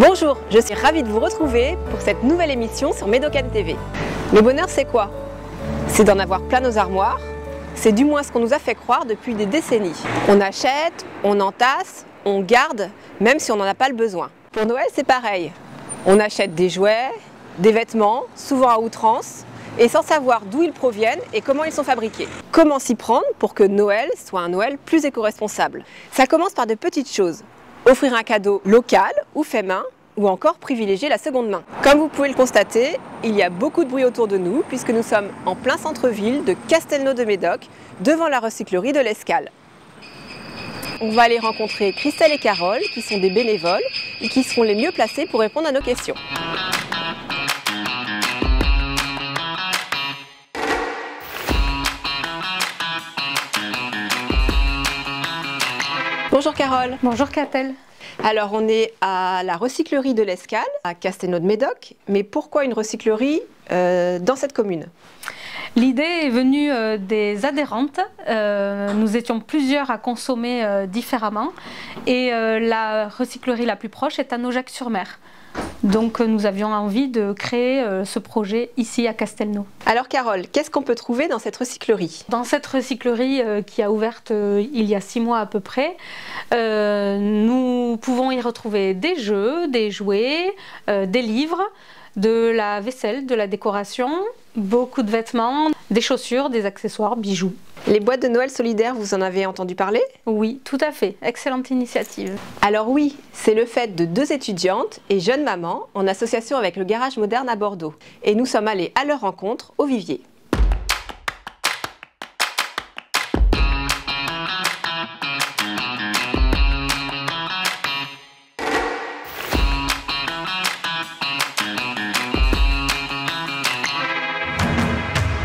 Bonjour, je suis ravie de vous retrouver pour cette nouvelle émission sur Médocaine TV. Le bonheur, c'est quoi? C'est d'en avoir plein nos armoires. C'est du moins ce qu'on nous a fait croire depuis des décennies. On achète, on entasse, on garde, même si on n'en a pas le besoin. Pour Noël, c'est pareil. On achète des jouets, des vêtements, souvent à outrance, et sans savoir d'où ils proviennent et comment ils sont fabriqués. Comment s'y prendre pour que Noël soit un Noël plus éco-responsable? Ça commence par de petites choses. Offrir un cadeau local ou fait main, ou encore privilégier la seconde main. Comme vous pouvez le constater, il y a beaucoup de bruit autour de nous puisque nous sommes en plein centre-ville de Castelnau-de-Médoc, devant la recyclerie de l'Escale. On va aller rencontrer Christelle et Carole qui sont des bénévoles et qui seront les mieux placés pour répondre à nos questions. Bonjour Carole. Bonjour Catel. Alors on est à la recyclerie de l'Escale, à Castelnau-de-Médoc, mais pourquoi une recyclerie dans cette commune? L'idée est venue des adhérentes. Nous étions plusieurs à consommer différemment et la recyclerie la plus proche est à Naujac-sur-Mer. Donc nous avions envie de créer ce projet ici à Castelnau. Alors Carole, qu'est-ce qu'on peut trouver dans cette recyclerie? Dans cette recyclerie qui a ouverte il y a 6 mois à peu près, nous pouvons y retrouver des jeux, des jouets, des livres, de la vaisselle, de la décoration, beaucoup de vêtements, des chaussures, des accessoires, bijoux. Les boîtes de Noël solidaires, vous en avez entendu parler? Oui, tout à fait. Excellente initiative. Alors oui, c'est le fait de 2 étudiantes et jeunes mamans en association avec le Garage Moderne à Bordeaux. Et nous sommes allés à leur rencontre au Vivier.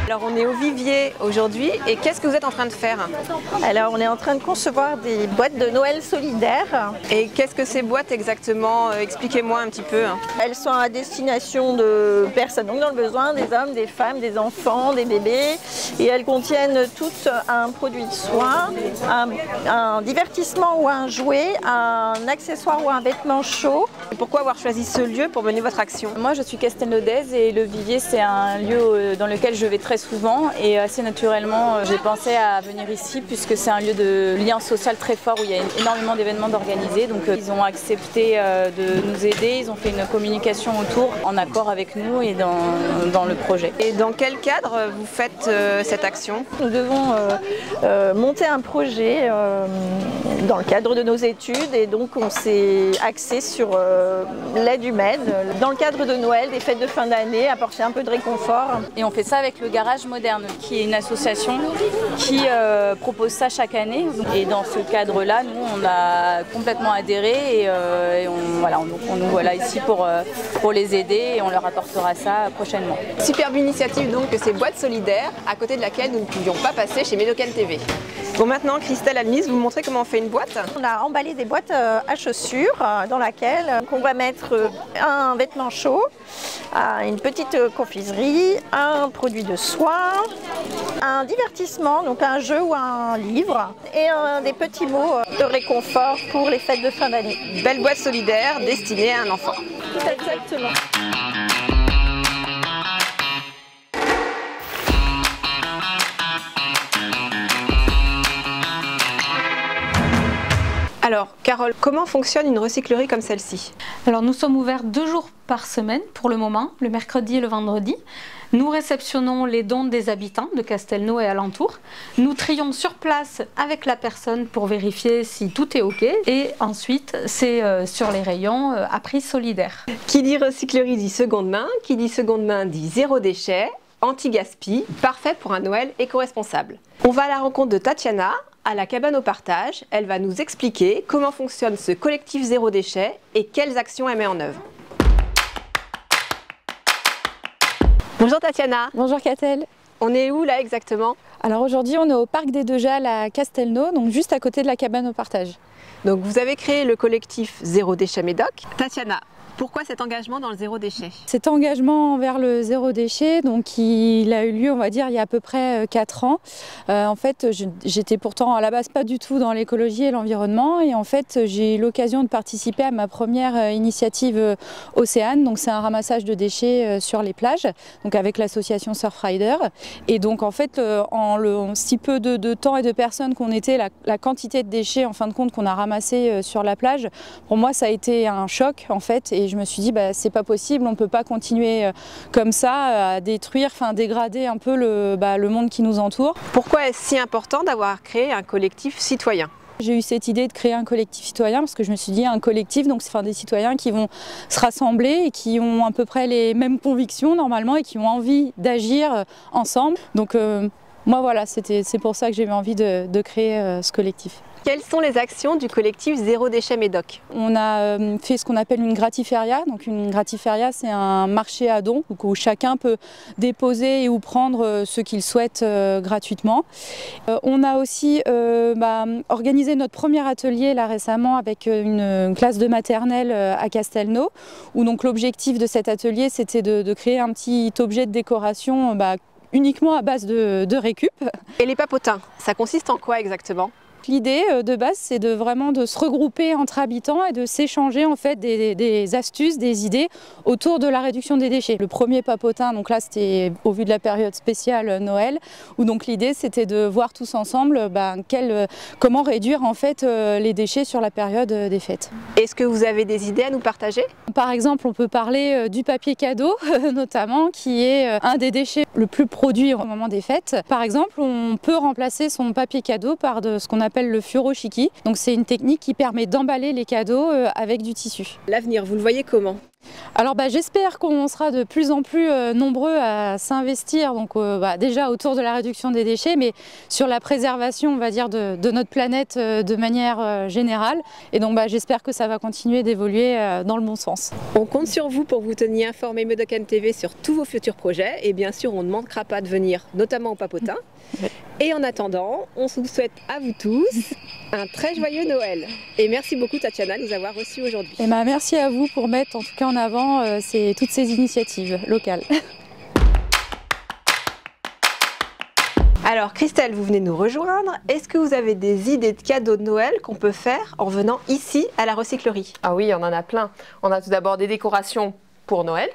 Alors on est au Vivier aujourd'hui et qu'est-ce que vous êtes en train de faire? Alors on est en train de concevoir des boîtes de Noël solidaires. Et qu'est-ce que ces boîtes exactement? Expliquez-moi un petit peu. Elles sont à destination de personnes donc dans le besoin, des hommes, des femmes, des enfants, des bébés. Et elles contiennent toutes un produit de soin, un divertissement ou un jouet, un accessoire ou un vêtement chaud. Et pourquoi avoir choisi ce lieu pour mener votre action? Moi je suis castelnaudaise et le Vivier c'est un lieu dans lequel je vais très souvent et assez naturellement j'ai pensé à venir ici puisque c'est un lieu de lien social très fort où il y a énormément d'événements d'organiser. Donc ils ont accepté de nous aider, ils ont fait une communication autour en accord avec nous et dans le projet. Et dans quel cadre vous faites cette action? Nous devons monter un projet dans le cadre de nos études et donc on s'est axé sur l'aide humaine. Dans le cadre de Noël, des fêtes de fin d'année, apporter un peu de réconfort. Et on fait ça avec le Garage Moderne qui est une association qui propose ça chaque année. Et dans ce cadre-là, nous on a complètement adhéré et on nous voilà ici pour les aider et on leur apportera ça prochainement. Superbe initiative donc que ces boîtes solidaires à côté de laquelle nous ne pouvions pas passer chez Médocaine TV. Bon maintenant Christelle, Almise, vous montrez comment on fait une boîte? On a emballé des boîtes à chaussures dans laquelle on va mettre un vêtement chaud, une petite confiserie, un produit de soin, un divertissement, donc un jeu ou un livre et des petits mots de réconfort pour les fêtes de fin d'année. Belle boîte solidaire destinée à un enfant. Exactement. Alors, Carole, comment fonctionne une recyclerie comme celle-ci? Alors nous sommes ouverts 2 jours par semaine pour le moment, le mercredi et le vendredi. Nous réceptionnons les dons des habitants de Castelnau et alentours. Nous trions sur place avec la personne pour vérifier si tout est OK. Et ensuite, c'est sur les rayons à prix solidaire. Qui dit recyclerie dit seconde main. Qui dit seconde main dit zéro déchet, anti-gaspi, parfait pour un Noël éco-responsable. On va à la rencontre de Tatiana, à la cabane au partage. Elle va nous expliquer comment fonctionne ce collectif zéro déchet et quelles actions elle met en œuvre. Bonjour Tatiana. Bonjour Catel. On est où là exactement? Alors aujourd'hui, on est au parc des Deux Jalles à Castelnau, donc juste à côté de la cabane au partage. Donc vous avez créé le collectif Zéro Déchet Médoc. Tatiana, pourquoi cet engagement dans le zéro déchet? Cet engagement vers le zéro déchet, donc il a eu lieu, on va dire, il y a à peu près 4 ans. En fait, j'étais pourtant à la base pas du tout dans l'écologie et l'environnement, et en fait, j'ai eu l'occasion de participer à ma première initiative Océane. Donc c'est un ramassage de déchets sur les plages, donc avec l'association Surfrider. Et donc en fait, en si peu de temps et de personnes qu'on était, la quantité de déchets en fin de compte qu'on a ramassé sur la plage, pour moi, ça a été un choc en fait. Et je me suis dit, c'est pas possible, on ne peut pas continuer comme ça à détruire, dégrader un peu le monde qui nous entoure. Pourquoi est-ce si important d'avoir créé un collectif citoyen? J'ai eu cette idée de créer un collectif citoyen parce que je me suis dit, un collectif, donc c'est des citoyens qui vont se rassembler et qui ont à peu près les mêmes convictions normalement et qui ont envie d'agir ensemble. Donc moi voilà, c'est pour ça que j'ai eu envie de créer ce collectif. Quelles sont les actions du collectif Zéro Déchet Médoc? On a fait ce qu'on appelle une gratiféria. Donc une gratiféria, c'est un marché à dons où chacun peut déposer ou prendre ce qu'il souhaite gratuitement. On a aussi organisé notre premier atelier là récemment avec une classe de maternelle à Castelnau, où donc l'objectif de cet atelier, c'était de créer un petit objet de décoration uniquement à base de récup. Et les papotins, ça consiste en quoi exactement? L'idée de base, c'est vraiment de se regrouper entre habitants et de s'échanger en fait des astuces, des idées autour de la réduction des déchets. Le premier papotin, donc là c'était au vu de la période spéciale Noël, où donc l'idée c'était de voir tous ensemble comment réduire en fait les déchets sur la période des fêtes. Est-ce que vous avez des idées à nous partager? Par exemple, on peut parler du papier cadeau notamment, qui est un des déchets le plus produit au moment des fêtes. Par exemple, on peut remplacer son papier cadeau par ce qu'on appelle le furoshiki. Donc c'est une technique qui permet d'emballer les cadeaux avec du tissu. L'avenir, vous le voyez comment? Alors j'espère qu'on sera de plus en plus nombreux à s'investir donc déjà autour de la réduction des déchets, mais sur la préservation, on va dire, de notre planète de manière générale. Et donc j'espère que ça va continuer d'évoluer dans le bon sens. On compte sur vous pour vous tenir informé Medocan TV sur tous vos futurs projets, et bien sûr on ne manquera pas de venir, notamment au papotin. Et en attendant, on vous souhaite à vous tous un très joyeux Noël. Et merci beaucoup Tatiana de nous avoir reçus aujourd'hui. Et merci à vous pour mettre en tout cas en avant toutes ces initiatives locales. Alors Christelle, vous venez nous rejoindre. Est-ce que vous avez des idées de cadeaux de Noël qu'on peut faire en venant ici à la recyclerie? Ah oui, on en a plein. On a tout d'abord des décorations pour Noël,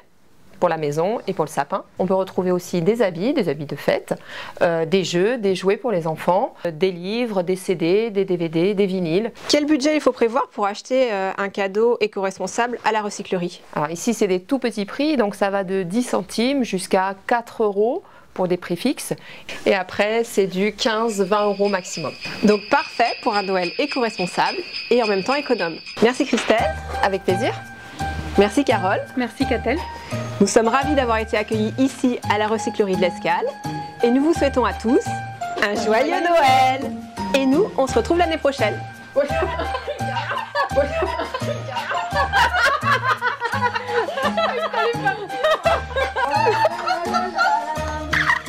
pour la maison et pour le sapin. On peut retrouver aussi des habits de fête, des jeux, des jouets pour les enfants, des livres, des CD, des DVD, des vinyles. Quel budget il faut prévoir pour acheter un cadeau éco-responsable à la recyclerie? Alors ici c'est des tout petits prix, donc ça va de 10 centimes jusqu'à 4 € pour des prix fixes. Et après c'est du 15-20 € maximum. Donc parfait pour un Noël éco-responsable et en même temps économe. Merci Christelle. Avec plaisir. Merci Carole. Merci Catel. Nous sommes ravis d'avoir été accueillis ici à la recyclerie de l'Escale et nous vous souhaitons à tous un joyeux Noël. Et nous, on se retrouve l'année prochaine. Il fallait partir.